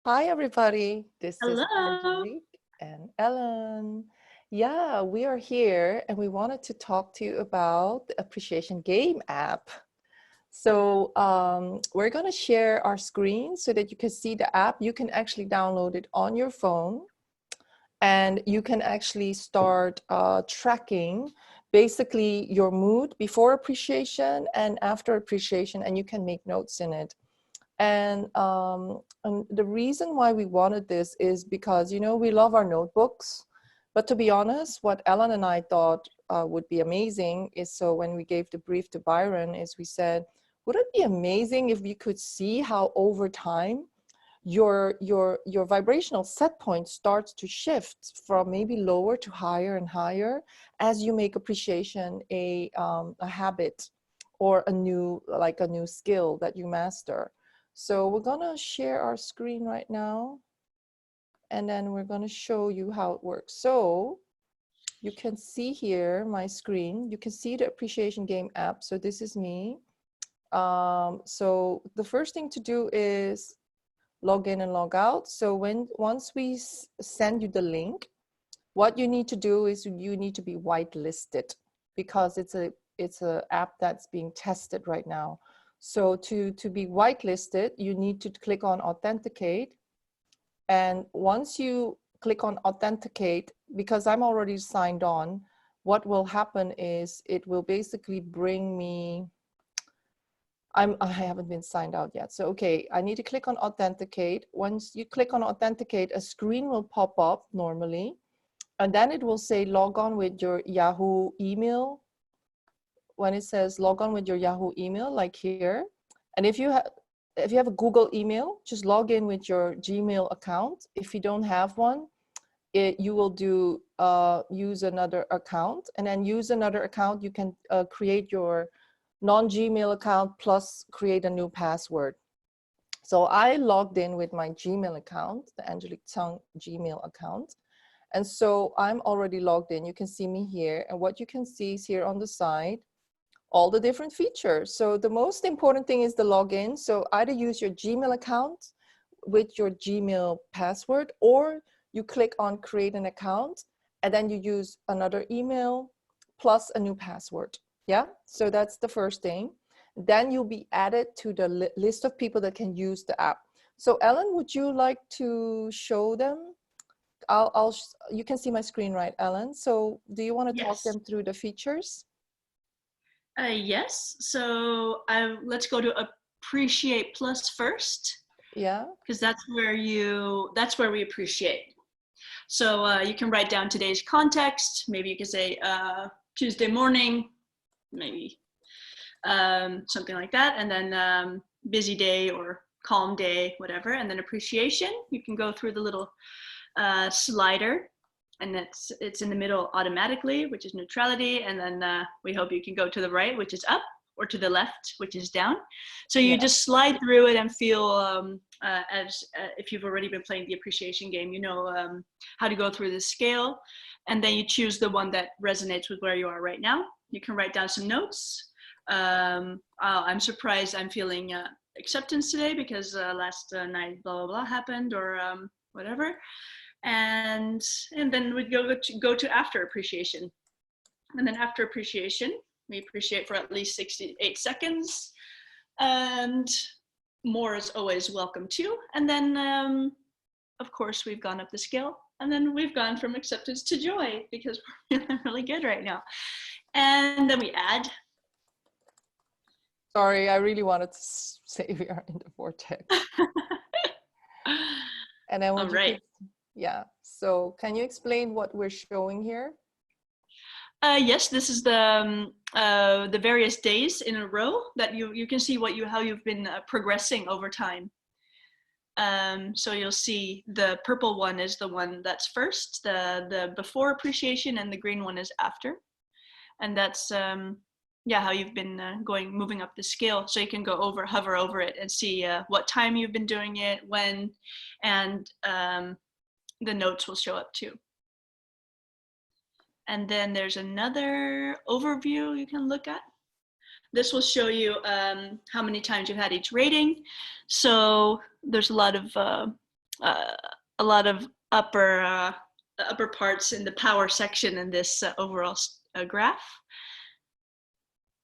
Hi, everybody. This is Hello. Angelique and Ellen. Yeah, we are here and we wanted to talk to you about the Appreciation Game app. So we're going to share our screen so that you can see the app. You can actually download it on your phone and you can actually start tracking basically your mood before appreciation and after appreciation, and you can make notes in it. And the reason why we wanted this is because, we love our notebooks. But to be honest, what Ellen and I thought would be amazing is, so when we gave the brief to Byron, is we said, would it be amazing if we could see how over time your vibrational set point starts to shift from maybe lower to higher and higher as you make appreciation a habit or a new skill that you master. So we're gonna share our screen right now, and then we're gonna show you how it works. So you can see here my screen. You can see the Appreciation Game app. So this is me. So the first thing to do is log in and log out. So once we send you the link, what you need to do is you need to be whitelisted, because it's a app that's being tested right now. So to be whitelisted, you need to click on authenticate. And once you click on authenticate, because I'm already signed on, what will happen is it will basically bring me, I haven't been signed out yet. So, okay, I need to click on authenticate. Once you click on authenticate, a screen will pop up normally, and then it will say log on with your Yahoo email. When it says log on with your Yahoo email, like here, and if you have a Google email, just log in with your Gmail account. If you don't have one, you will do use another account, and then use another account. You can create your non-Gmail account plus create a new password. So I logged in with my Gmail account, the Angelique Tsang Gmail account. And so I'm already logged in. You can see me here. And what you can see is here on the side, all the different features. So the most important thing is the login. So either use your Gmail account with your Gmail password, or you click on create an account and then you use another email plus a new password. Yeah, so that's the first thing. Then you'll be added to the list of people that can use the app. So Ellen, would you like to show them? You can see my screen, right, Ellen? So do you want to talk Yes. them through the features? Yes. So let's go to Appreciate Plus first, Yeah. because that's where we appreciate. So you can write down today's context. Maybe you can say Tuesday morning, maybe something like that, and then busy day or calm day, whatever. And then appreciation. You can go through the little slider, and it's in the middle automatically, which is neutrality, and then we hope you can go to the right, which is up, or to the left, which is down. So you Yeah. just slide through it and feel as if you've already been playing the appreciation game, how to go through the scale, and then you choose the one that resonates with where you are right now. You can write down some notes. I'm surprised I'm feeling acceptance today because last night blah blah blah happened, or whatever. And then we go to after appreciation, and then after appreciation we appreciate for at least 68 seconds, and more is always welcome too. And then of course we've gone up the scale, and then we've gone from acceptance to joy because we're feeling really good right now. And then we add. Sorry, I really wanted to say we are in the vortex. And then All would you right. could, yeah. So can you explain what we're showing here? Yes, this is the various days in a row that you can see how you've been progressing over time. So you'll see the purple one is the one that's first, the before appreciation, and the green one is after. And that's how you've been moving up the scale. So you can hover over it and see what time you've been doing it, when, and the notes will show up too. And then there's another overview you can look at. This will show you how many times you've had each rating. So there's a lot of a lot of upper parts in the power section in this overall graph.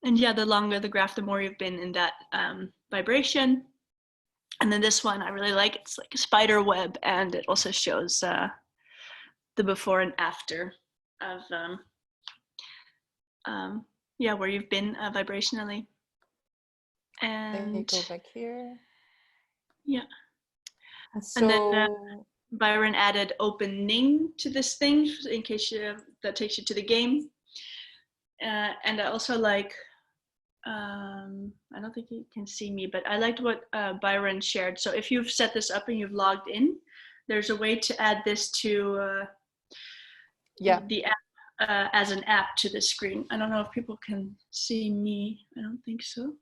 And yeah, the longer the graph, the more you've been in that vibration. And then this one I really like. It's like a spider web, and it also shows the before and after of yeah, where you've been vibrationally. And then you go back here. Yeah. So, and then Byron added opening to this thing in case that takes you to the game. And I also like, I don't think you can see me, but I liked what Byron shared. So if you've set this up and you've logged in, there's a way to add this to the app as an app to the screen. I don't know if people can see me. I don't think so.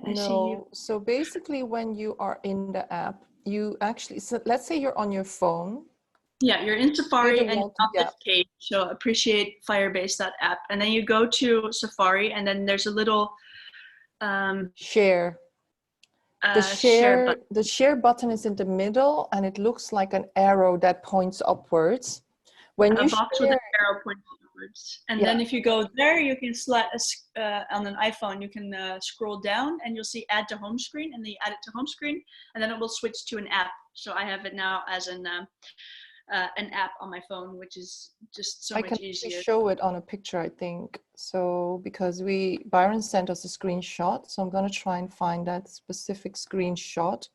I see you. So basically when you are in the app, you actually, so let's say you're on your phone. Yeah, you're in Safari and on this page, so Appreciate Firebase, that app. And then you go to Safari, and then there's a little share. The share button is in the middle, and it looks like an arrow that points upwards. When you box with an arrow pointing upwards. And then if you go there, you can on an iPhone, you can scroll down and you'll see add to home screen, and then you add it to home screen, and then it will switch to an app. So I have it now as an app on my phone, which is just so much easier. I can show it on a picture, I think. So because Byron sent us a screenshot, so I'm going to try and find that specific screenshot.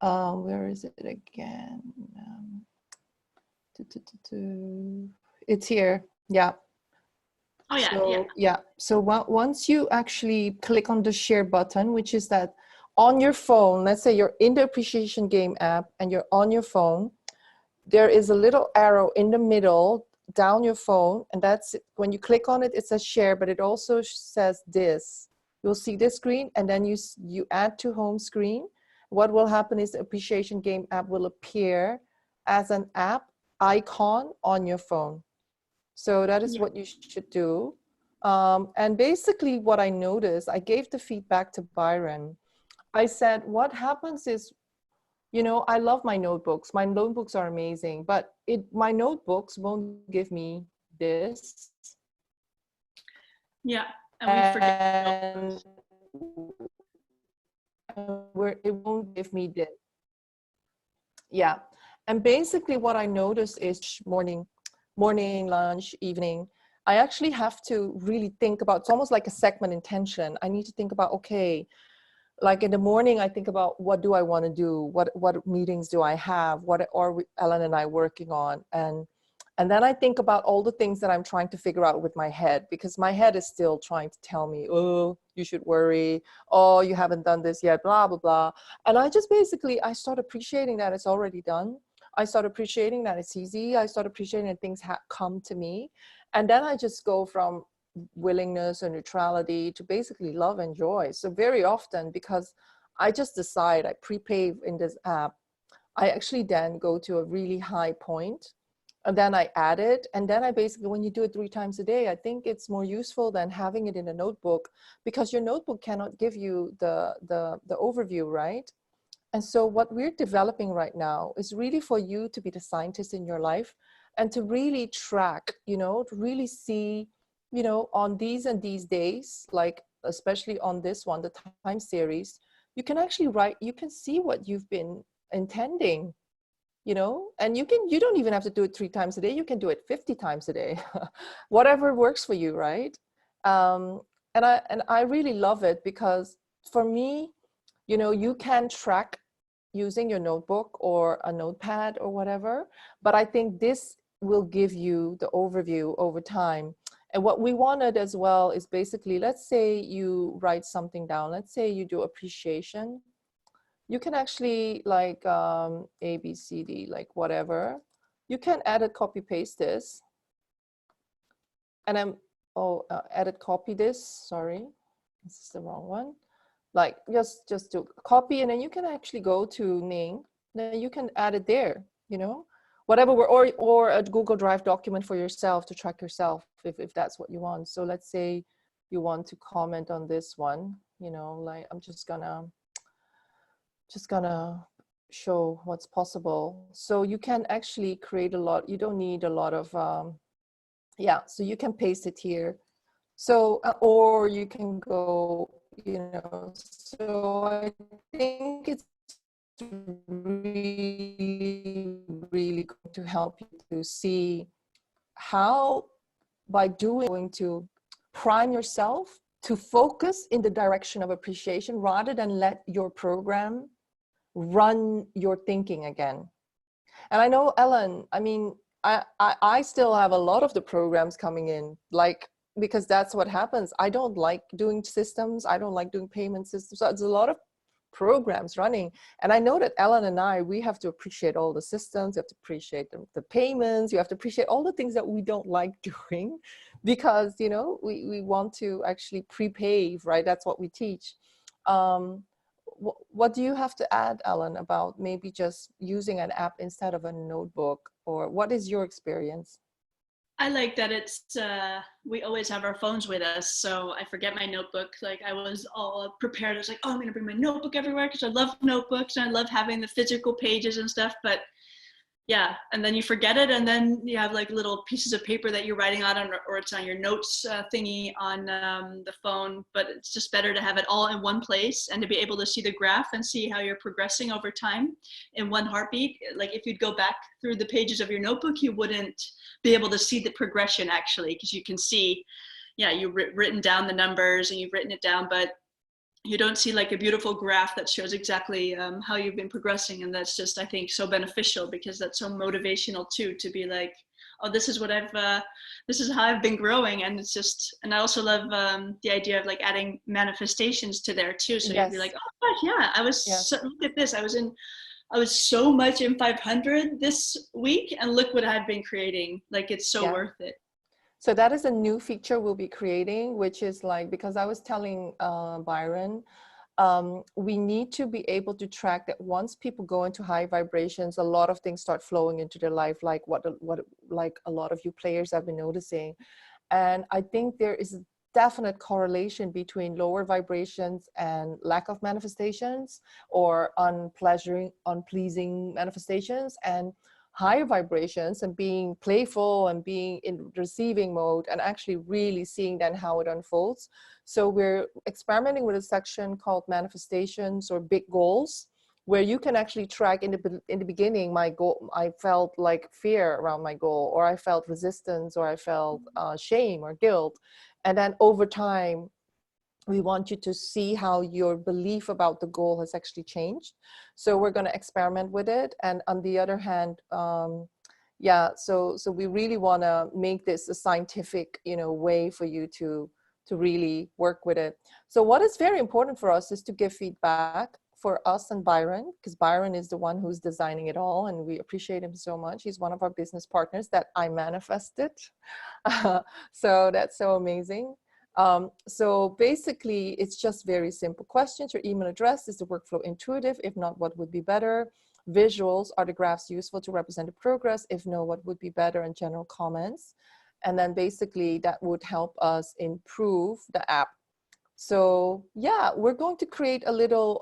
Where is it again? It's here. Yeah. Oh yeah. So, yeah. So once you actually click on the share button, which is that on your phone, let's say you're in the Appreciation Game app and you're on your phone, there is a little arrow in the middle down your phone, and that's when you click on it, it says share, but it also says this. You'll see this screen, and then you add to home screen. What will happen is the Appreciation Game app will appear as an app icon on your phone. So that is what you should do. And basically what I noticed, I gave the feedback to Byron. I said, what happens is, you know, I love my notebooks. My notebooks are amazing, but my notebooks won't give me this. Yeah, and we forget. Where it won't give me this. Yeah, and basically what I noticed is morning, lunch, evening, I actually have to really think about, it's almost like a segment intention. I need to think about, okay, like in the morning, I think about what do I want to do? What meetings do I have? What are Ellen and I working on? And then I think about all the things that I'm trying to figure out with my head, because my head is still trying to tell me, oh, you should worry. Oh, you haven't done this yet, blah, blah, blah. And I just basically, I start appreciating that it's already done. I start appreciating that it's easy. I start appreciating that things come to me. And then I just go from willingness or neutrality to basically love and joy. So very often, because I just decide, I prepave in this app, I actually then go to a really high point, and then I add it. And then I basically, when you do it 3 times a day, I think it's more useful than having it in a notebook, because your notebook cannot give you the overview, right? And so what we're developing right now is really for you to be the scientist in your life and to really track, you know, to really see, you know, on these and these days, like especially on this one, the time series, you can actually write, you can see what you've been intending, you know, and you don't even have to do it 3 times a day. You can do it 50 times a day, whatever works for you, right? And I really love it, because for me, you know, you can track using your notebook or a notepad or whatever, but I think this will give you the overview over time. And what we wanted as well is basically, let's say you write something down, let's say you do appreciation. You can actually like A, B, C, D, like whatever. You can edit, copy, paste this. And I'm, edit, copy this, sorry, this is the wrong one. Like just to copy, and then you can actually go to Ning, then you can add it there, you know, whatever, or a Google Drive document for yourself to track yourself if that's what you want. So let's say you want to comment on this one, you know, like I'm just gonna show what's possible. So you can actually create a lot. You don't need a lot of, yeah, so you can paste it here. So, or you can go, you know, so I think it's really, really going to help you to see how by going to prime yourself to focus in the direction of appreciation rather than let your program run your thinking again. And I know, Ellen, I mean, I still have a lot of the programs coming in, like, because that's what happens. I don't like doing systems. I don't like doing payment systems. So there's a lot of programs running. And I know that Ellen and I, we have to appreciate all the systems. You have to appreciate the payments. You have to appreciate all the things that we don't like doing because, you know, we want to actually prepave, right? That's what we teach. What do you have to add, Ellen, about maybe just using an app instead of a notebook, or what is your experience? I like that it's we always have our phones with us, so I forget my notebook. Like I was all prepared. I was like, oh, I'm gonna bring my notebook everywhere because I love notebooks and I love having the physical pages and stuff. But yeah, and then you forget it, and then you have like little pieces of paper that you're writing on, or it's on your notes thingy on the phone. But it's just better to have it all in one place and to be able to see the graph and see how you're progressing over time in one heartbeat. Like if you'd go back through the pages of your notebook, you wouldn't be able to see the progression actually, because you can see, yeah, you've written down the numbers and you've written it down, but you don't see like a beautiful graph that shows exactly how you've been progressing. And that's just, I think, so beneficial because that's so motivational too, to be like, oh, this is what this is how I've been growing. And it's just, and I also love the idea of like adding manifestations to there too. So you'd be like, Yes, oh gosh, yeah, yes, look at this. I was so much in 500 this week and look what I've been creating. Like, it's so yeah. worth it. So that is a new feature we'll be creating, which is like, because I was telling Byron, we need to be able to track that once people go into high vibrations, a lot of things start flowing into their life, like what like a lot of you players have been noticing. And I think there is a definite correlation between lower vibrations and lack of manifestations, or unpleasing manifestations, and higher vibrations and being playful and being in receiving mode and actually really seeing then how it unfolds. So we're experimenting with a section called manifestations or big goals, where you can actually track in the beginning, my goal, I felt like fear around my goal, or I felt resistance, or I felt shame or guilt. And then over time, we want you to see how your belief about the goal has actually changed. So we're going to experiment with it. And on the other hand, yeah, so we really want to make this a scientific, you know, way for you to really work with it. So what is very important for us is to give feedback for us and Byron, because Byron is the one who's designing it all, and we appreciate him so much. He's one of our business partners that I manifested. So that's so amazing. So basically, it's just very simple questions. Your email address, is the workflow intuitive? If not, what would be better? Visuals, are the graphs useful to represent the progress? If no, what would be better? And general comments. And then basically that would help us improve the app. So yeah, we're going to create a little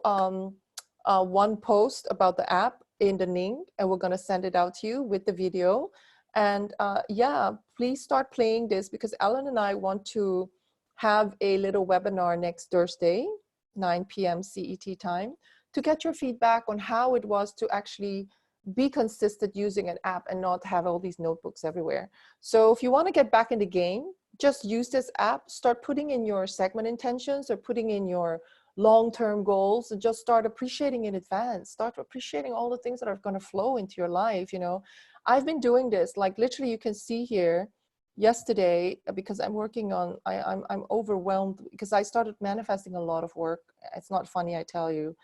one post about the app in the link, and we're going to send it out to you with the video. And yeah, please start playing this, because Ellen and I want to have a little webinar next Thursday, 9 p.m. CET time, to get your feedback on how it was to actually be consistent using an app and not have all these notebooks everywhere. So if you want to get back in the game, just use this app, start putting in your segment intentions or putting in your long-term goals, and just start appreciating in advance. Start appreciating all the things that are going to flow into your life. You know, I've been doing this, like literally you can see here yesterday, because I'm working on, I'm overwhelmed because I started manifesting a lot of work. It's not funny, I tell you.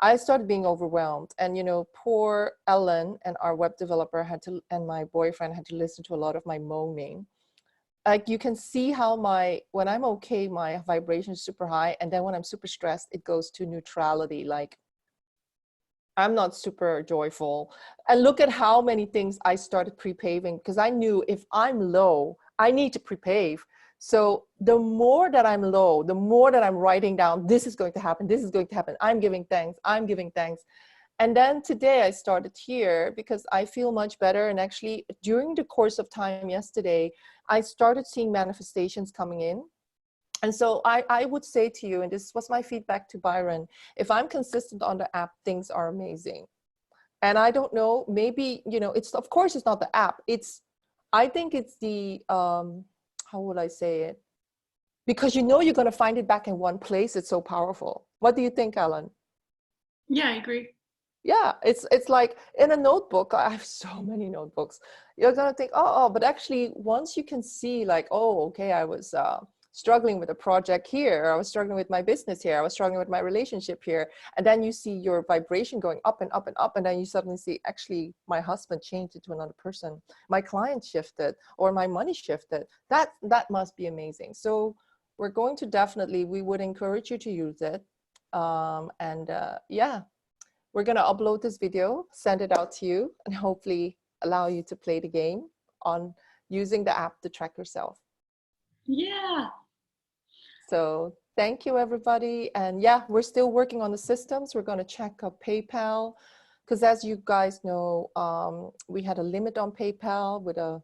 I started being overwhelmed, and you know, poor Ellen and our web developer had to, and my boyfriend had to listen to a lot of my moaning. Like you can see how when I'm okay, my vibration is super high, and then when I'm super stressed, it goes to neutrality. Like I'm not super joyful. And look at how many things I started pre-paving, because I knew if I'm low, I need to pre-pave. So the more that I'm low, the more that I'm writing down, this is going to happen, this is going to happen. I'm giving thanks, I'm giving thanks. And then today I started here because I feel much better. And actually, during the course of time yesterday, I started seeing manifestations coming in. And so I would say to you, and this was my feedback to Byron, if I'm consistent on the app, things are amazing. And I don't know, maybe, you know, it's, of course, it's not the app. I think it's the, how would I say it? Because you know you're going to find it back in one place. It's so powerful. What do you think, Alan? Yeah, I agree. Yeah, it's like in a notebook. I have so many notebooks. You're gonna think, oh, but actually, once you can see, like, oh, okay, I was struggling with a project here. I was struggling with my business here. I was struggling with my relationship here. And then you see your vibration going up and up and up, and then you suddenly see, actually, my husband changed it to another person. My client shifted, or my money shifted. That must be amazing. So we're going to definitely, we would encourage you to use it. Yeah, we're going to upload this video, send it out to you, and hopefully allow you to play the game on using the app to track yourself. Yeah. So thank you, everybody. And yeah, we're still working on the systems. We're going to check up PayPal, because as you guys know, we had a limit on PayPal with a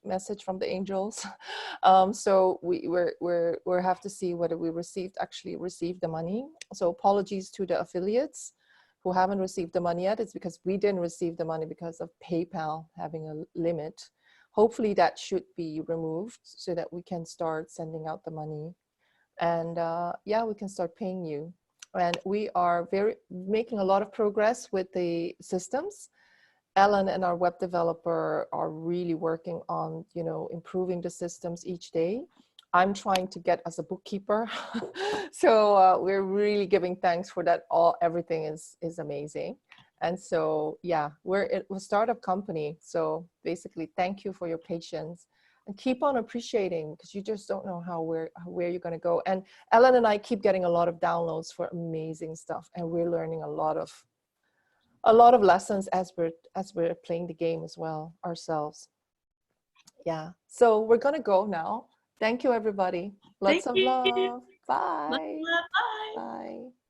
message from the angels. So we're have to see whether we actually received the money. So apologies to the affiliates who haven't received the money yet. It's because we didn't receive the money because of PayPal having a limit. Hopefully that should be removed so that we can start sending out the money. And yeah, we can start paying you. And we are making a lot of progress with the systems. Ellen and our web developer are really working on, you know, improving the systems each day. I'm trying to get as a bookkeeper. So we're really giving thanks for that. Everything is amazing. And so, yeah, we're a startup company. So basically, thank you for your patience and keep on appreciating, because you just don't know where you're going to go. And Ellen and I keep getting a lot of downloads for amazing stuff. And we're learning a lot of lessons as we're playing the game as well ourselves. Yeah, so we're gonna go now. Thank you, everybody. Lots Thank of you. love. Love, Bye. love, bye. Bye.